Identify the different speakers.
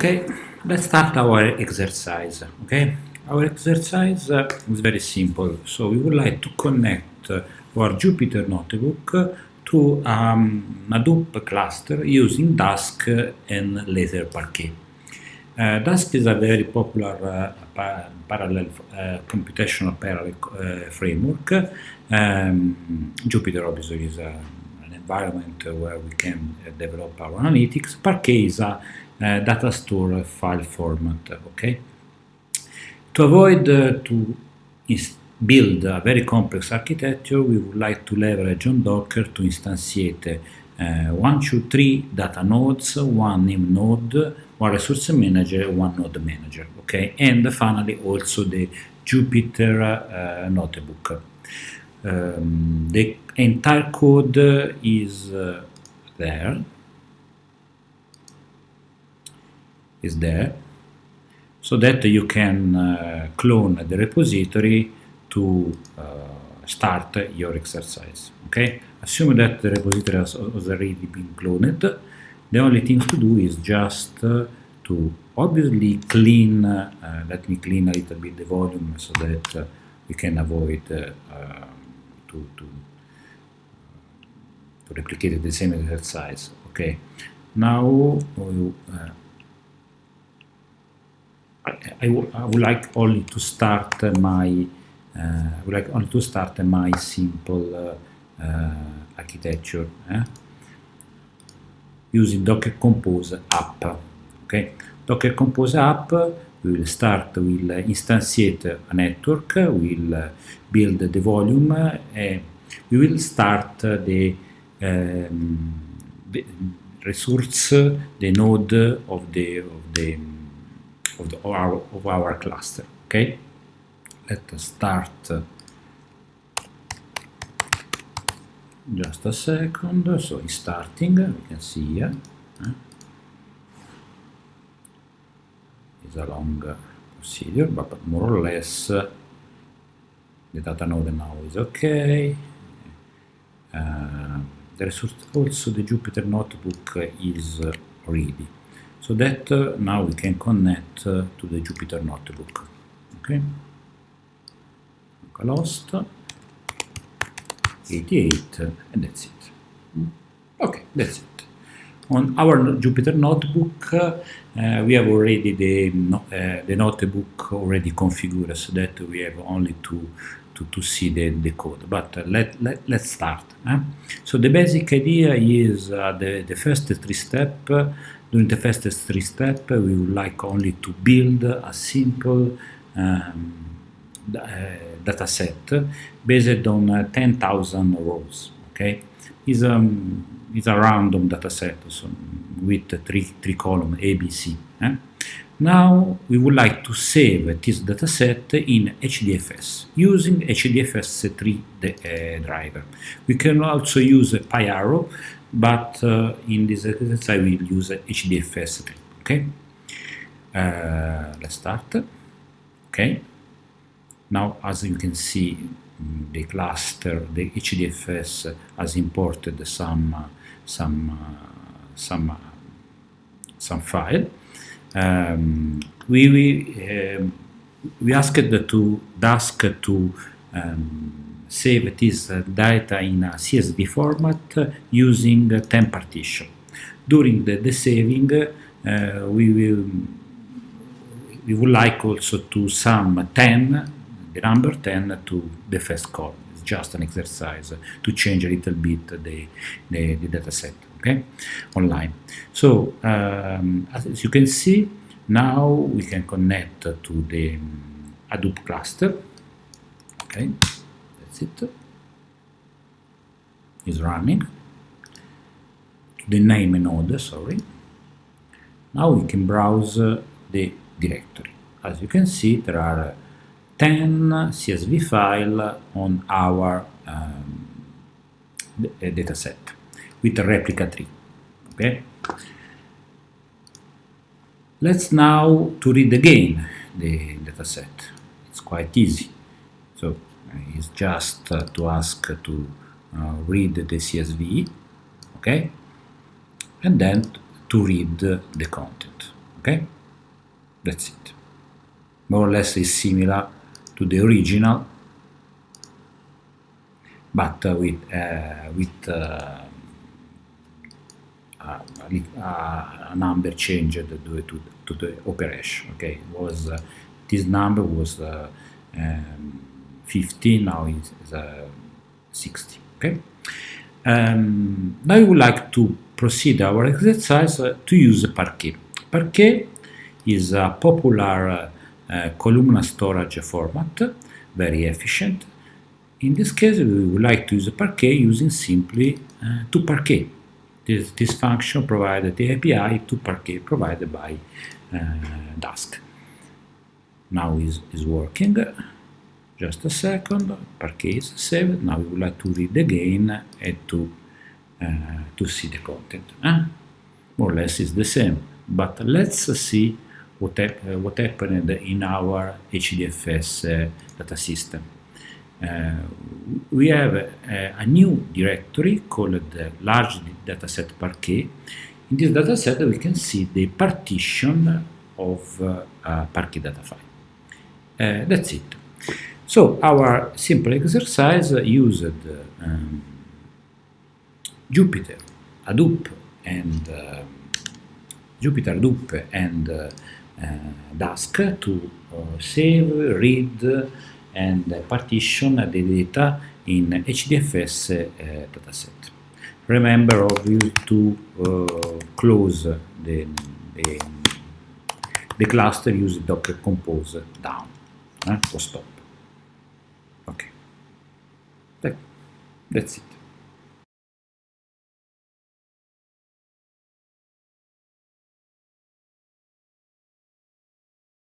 Speaker 1: Okay, let's start our exercise. Okay, our exercise is very simple. So we would like to connect our Jupyter Notebook to Hadoop cluster using Dask and Laser Parquet. Dask is a very popular parallel computational parallel framework. Jupyter obviously is an environment where we can develop our analytics. Parquet is a data store file format. Okay. To avoid to build a very complex architecture, we would like to leverage on Docker to instantiate 1, 2, 3 data nodes, one name node, one resource manager, one node manager. Okay, and finally also the Jupyter notebook. The entire code is there. So that you can clone the repository to start your exercise. Okay, assume that the repository has already been cloned. The only thing to do is just to obviously clean. Let me clean a little bit the volume so that we can avoid to replicate the same exercise. Okay, now I would like only to start my simple architecture using Docker Compose app. Okay, Docker Compose app. We will start. We'll instantiate a network. We'll build the volume. We will start the resource, the node of our cluster. Okay, let us start. Just a second. So it's starting. We can see here. It's a long procedure, but more or less the data node now is okay. The resource, also the Jupyter Notebook is ready. So that now we can connect to the Jupyter Notebook. Okay, localhost 88, and that's it. Okay, that's it. On our Jupyter Notebook, we have already the notebook already configured, so that we have only to see the code. But let's start. So the basic idea is the first three steps. During the first three steps, we would like only to build a simple data set based on 10,000 rows. Okay, is a random data set, so with three columns A, B, C. Now we would like to save this data set in HDFS using HDFS3 driver. We can also use PyArrow, but in this exercise I will use HDFS3. Okay, let's start. Okay, now as you can see, the cluster, the HDFS has imported some file. We asked to Dask to save this data in a CSV format using 10 partition. During the saving, we would like also to sum 10, the number 10 to the first column. It's just an exercise to change a little bit the data set. Okay, online. So as you can see, now we can connect to the Hadoop cluster. Okay, that's it. It's running. The name node, sorry. Now we can browse the directory. As you can see, there are 10 CSV files on our data set with a replica tree. Okay, let's now to read again the data set. It's quite easy. So it's just to ask to read the CSV. Okay, and then to read the content. Okay, that's it. More or less is similar to the original, but with a number changed due to the operation. Okay, was this number was 50, now is 60. Okay. Now I would like to proceed our exercise to use Parquet. Parquet is a popular columnar storage format, very efficient. In this case, we would like to use Parquet using simply toParquet. This function provided the API toParquet provided by Dask. Now is working. Just a second. Parquet is saved. Now we would like to read again and to see the content. More or less is the same. But let's see what happened in our HDFS data system. We have a new directory called large dataset Parquet. In this dataset we can see the partition of Parquet data file. That's it. So our simple exercise used Jupyter, Hadoop, and Dask to save, read, and partition the data in HDFS dataset. Remember obviously to close the cluster using Docker Compose down or stop. Okay, that's it.